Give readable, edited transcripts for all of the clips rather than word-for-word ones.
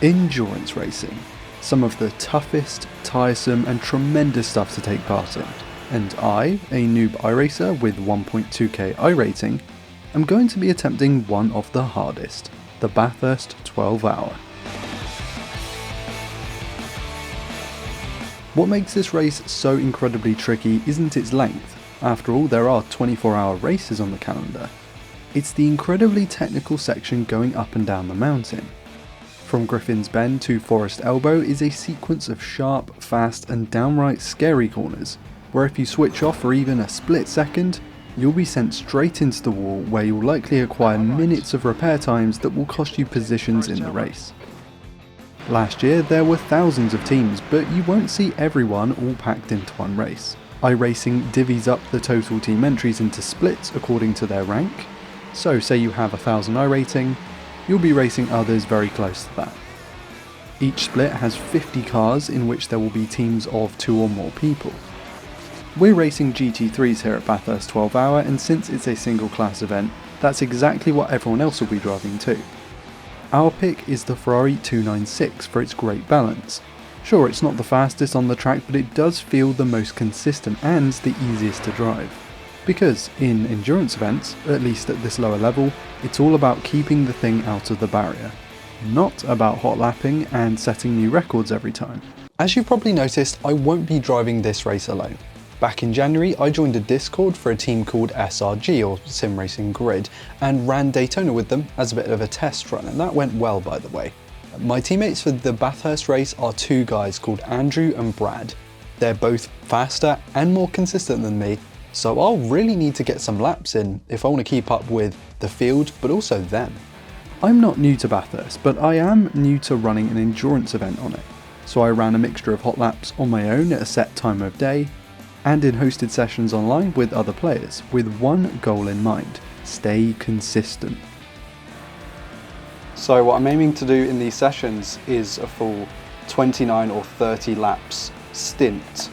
Endurance racing. Some of the toughest, tiresome and tremendous stuff to take part in. And I, a noob iRacer with 1.2k iRating, am going to be attempting one of the hardest, the Bathurst 12 hour. What makes this race so incredibly tricky isn't its length. After all, there are 24-hour races on the calendar. It's the incredibly technical section going up and down the mountain. From Griffin's Bend to Forest Elbow is a sequence of sharp, fast and downright scary corners, where if you switch off for even a split second, you'll be sent straight into the wall where you'll likely acquire minutes of repair times that will cost you positions in the race. Last year there were thousands of teams, but you won't see everyone all packed into one race. iRacing divvies up the total team entries into splits according to their rank, so say you have 1000 iRating, you'll be racing others very close to that. Each split has 50 cars in which there will be teams of 2 or more people. We're racing GT3s here at Bathurst 12 hour, and since it's a single class event, that's exactly what everyone else will be driving too. Our pick is the Ferrari 296 for its great balance. Sure, it's not the fastest on the track, but it does feel the most consistent and the easiest to drive. Because in endurance events, at least at this lower level, it's all about keeping the thing out of the barrier, not about hot lapping and setting new records every time. As you've probably noticed, I won't be driving this race alone. Back in January, I joined a Discord for a team called SRG, or Sim Racing Grid, and ran Daytona with them as a bit of a test run, and that went well, by the way. My teammates for the Bathurst race are 2 guys called Andrew and Brad. They're both faster and more consistent than me, so I'll really need to get some laps in if I want to keep up with the field, but also them. I'm not new to Bathurst, but I am new to running an endurance event on it. So I ran a mixture of hot laps on my own at a set time of day, and in hosted sessions online with other players, with one goal in mind: stay consistent. So what I'm aiming to do in these sessions is a full 29 or 30 laps stint.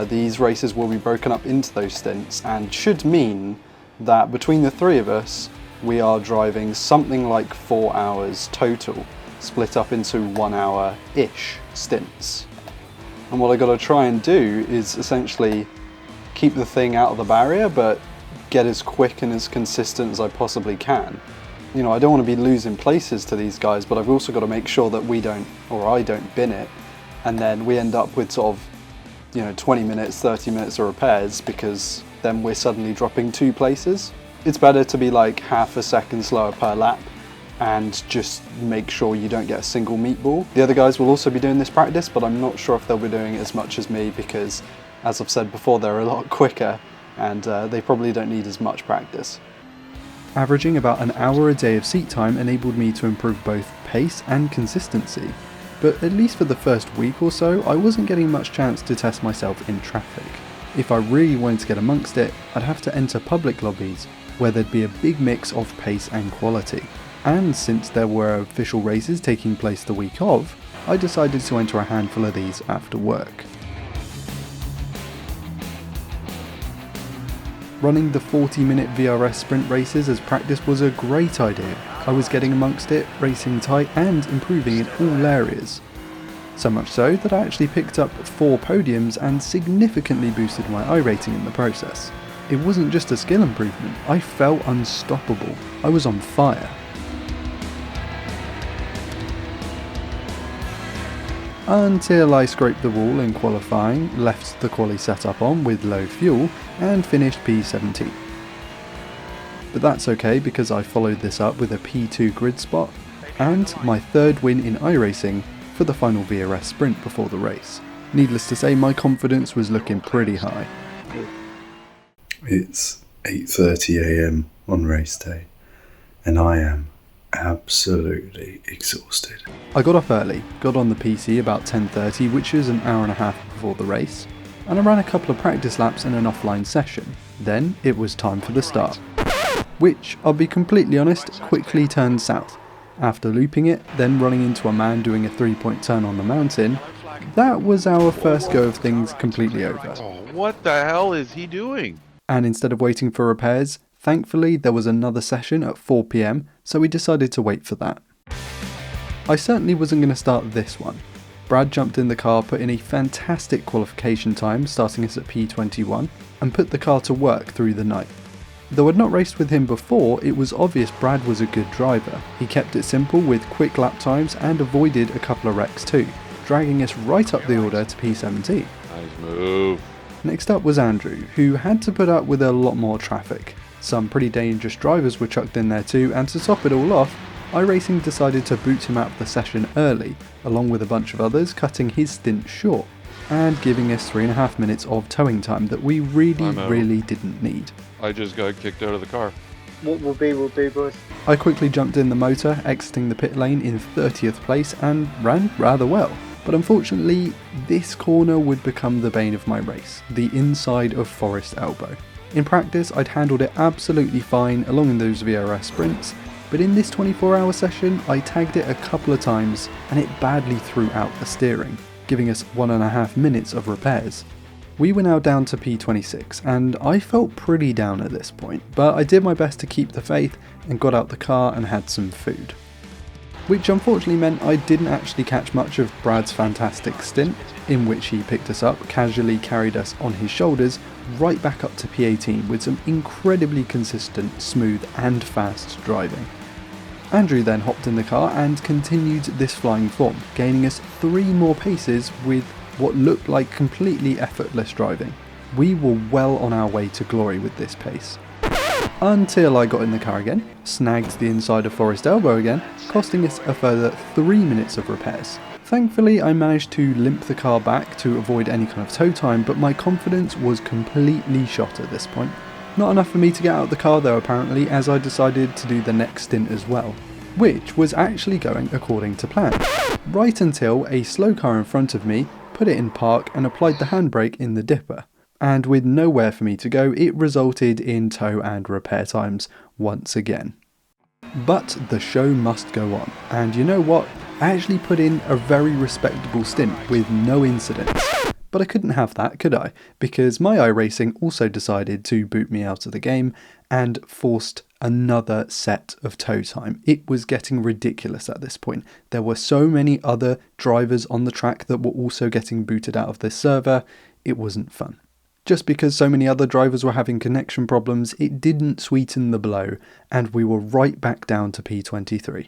These races will be broken up into those stints and should mean that between the 3 of us we are driving something like 4 hours total, split up into 1 hour-ish stints. And what I got to try and do is essentially keep the thing out of the barrier but get as quick and as consistent as I possibly can. You know, I don't want to be losing places to these guys, but I've also got to make sure that we don't, or I don't bin it, and then we end up with sort of, 20 minutes, 30 minutes of repairs, because then we're suddenly dropping 2 places. It's better to be like half a second slower per lap and just make sure you don't get a single meatball. The other guys will also be doing this practice, but I'm not sure if they'll be doing it as much as me because, as I've said before, they're a lot quicker and they probably don't need as much practice. Averaging about an hour a day of seat time enabled me to improve both pace and consistency. But at least for the first week or so, I wasn't getting much chance to test myself in traffic. If I really wanted to get amongst it, I'd have to enter public lobbies, where there'd be a big mix of pace and quality. And since there were official races taking place the week of, I decided to enter a handful of these after work. Running the 40-minute VRS sprint races as practice was a great idea. I was getting amongst it, racing tight and improving in all areas. So much so that I actually picked up 4 podiums and significantly boosted my iRating in the process. It wasn't just a skill improvement, I felt unstoppable. I was on fire. Until I scraped the wall in qualifying, left the quali setup on with low fuel and finished P17. But that's okay because I followed this up with a P2 grid spot and my 3rd win in iRacing for the final VRS sprint before the race. Needless to say, my confidence was looking pretty high. It's 8:30 AM on race day and I am absolutely exhausted. I got off early, got on the PC about 10:30, which is an hour and a half before the race, and I ran a couple of practice laps in an offline session. Then it was time for the start, which, I'll be completely honest, quickly turned south. After looping it, then running into a man doing a 3-point turn on the mountain, that was our first go of things completely over. Oh, what the hell is he doing? And instead of waiting for repairs, thankfully there was another session at 4 PM, so we decided to wait for that. I certainly wasn't going to start this one. Brad jumped in the car, put in a fantastic qualification time, starting us at P21, and put the car to work through the night. Though I'd not raced with him before, it was obvious Brad was a good driver. He kept it simple with quick lap times and avoided a couple of wrecks too, dragging us right up the order to P17. Nice move. Next up was Andrew, who had to put up with a lot more traffic. Some pretty dangerous drivers were chucked in there too, and to top it all off, iRacing decided to boot him out of the session early, along with a bunch of others, cutting his stint short, and giving us 3.5 minutes of towing time that we really didn't need. I just got kicked out of the car. What will be, boys. I quickly jumped in the motor, exiting the pit lane in 30th place and ran rather well. But unfortunately, this corner would become the bane of my race, the inside of Forest Elbow. In practice, I'd handled it absolutely fine along those VRS sprints, but in this 24-hour session, I tagged it a couple of times and it badly threw out the steering, giving us 1.5 minutes of repairs. We were now down to P26 and I felt pretty down at this point, but I did my best to keep the faith and got out the car and had some food. Which unfortunately meant I didn't actually catch much of Brad's fantastic stint, in which he picked us up, casually carried us on his shoulders, right back up to P18 with some incredibly consistent, smooth and fast driving. Andrew then hopped in the car and continued this flying form, gaining us 3 more paces with what looked like completely effortless driving. We were well on our way to glory with this pace. Until I got in the car again, snagged the inside of Forest Elbow again, costing us a further 3 minutes of repairs. Thankfully I managed to limp the car back to avoid any kind of tow time, but my confidence was completely shot at this point. Not enough for me to get out of the car though apparently, as I decided to do the next stint as well, which was actually going according to plan. Right until a slow car in front of me put it in park and applied the handbrake in the dipper. And with nowhere for me to go, it resulted in tow and repair times once again. But the show must go on, and you know what? I actually put in a very respectable stint with no incidents. But I couldn't have that, could I? Because my iRacing also decided to boot me out of the game and forced another set of tow time. It was getting ridiculous at this point. There were so many other drivers on the track that were also getting booted out of this server, it wasn't fun. Just because so many other drivers were having connection problems, it didn't sweeten the blow, and we were right back down to P23.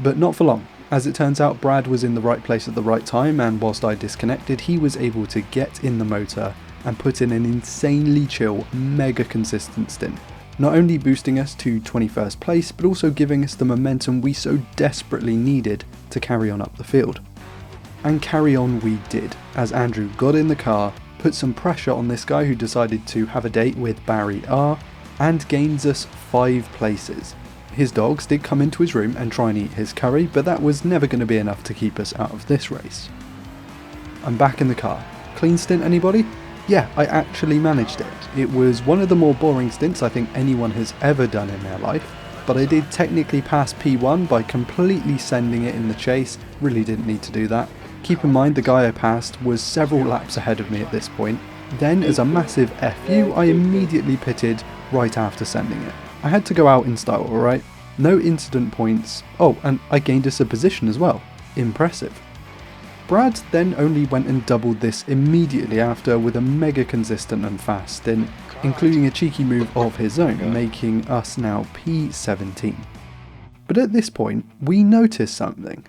But not for long. As it turns out, Brad was in the right place at the right time, and whilst I disconnected, he was able to get in the motor and put in an insanely chill, mega consistent stint. Not only boosting us to 21st place, but also giving us the momentum we so desperately needed to carry on up the field. And carry on we did, as Andrew got in the car, put some pressure on this guy who decided to have a date with Barry R, and gains us 5 places. His dogs did come into his room and try and eat his curry, but that was never going to be enough to keep us out of this race. I'm back in the car. Clean stint, anybody? Yeah, I actually managed it. It was one of the more boring stints I think anyone has ever done in their life, but I did technically pass P1 by completely sending it in the chase. Really didn't need to do that. Keep in mind the guy I passed was several laps ahead of me at this point. Then, as a massive FU, I immediately pitted right after sending it. I had to go out in style, alright? No incident points. Oh, and I gained us a position as well. Impressive. Brad then only went and doubled this immediately after with a mega consistent and fast stint, including a cheeky move of his own, making us now P17. But at this point, we noticed something.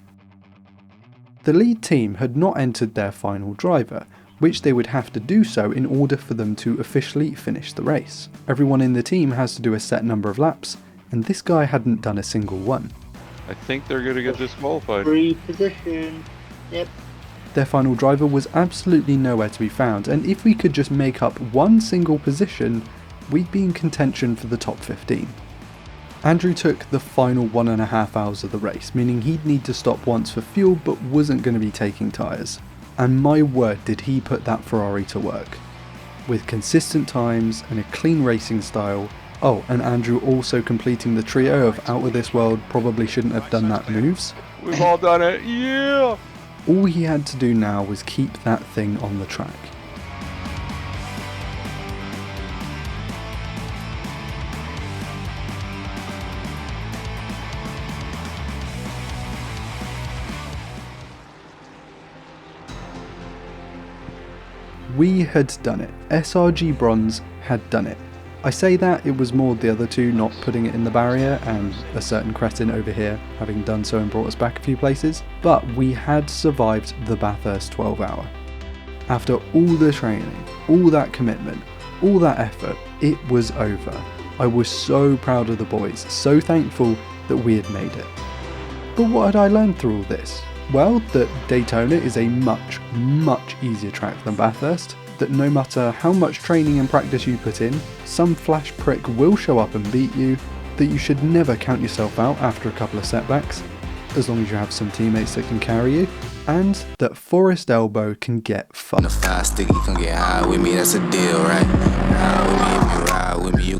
The lead team had not entered their final driver, which they would have to do so in order for them to officially finish the race. Everyone in the team has to do a set number of laps, and this guy hadn't done a single one. I think they're going to get disqualified. Free position. Yep. Their final driver was absolutely nowhere to be found, and if we could just make up one single position, we'd be in contention for the top 15. Andrew took the final 1.5 hours of the race, meaning he'd need to stop once for fuel but wasn't going to be taking tyres. And my word did he put that Ferrari to work. With consistent times and a clean racing style. Oh, and Andrew also completing the trio of out of this world, probably shouldn't have done that moves. We've all done it, yeah! All he had to do now was keep that thing on the track. We had done it. SRG Bronze had done it. I say that, it was more the other two not putting it in the barrier and a certain cretin over here having done so and brought us back a few places, but we had survived the Bathurst 12 hour. After all the training, all that commitment, all that effort, it was over. I was so proud of the boys, so thankful that we had made it. But what had I learned through all this? Well, that Daytona is a much, much easier track than Bathurst, that no matter how much training and practice you put in, some flash prick will show up and beat you, that you should never count yourself out after a couple of setbacks, as long as you have some teammates that can carry you, and that Forest Elbow can get fucked. The fire sticky, come get high with me, that's a deal, right? High with me, if you ride with me, you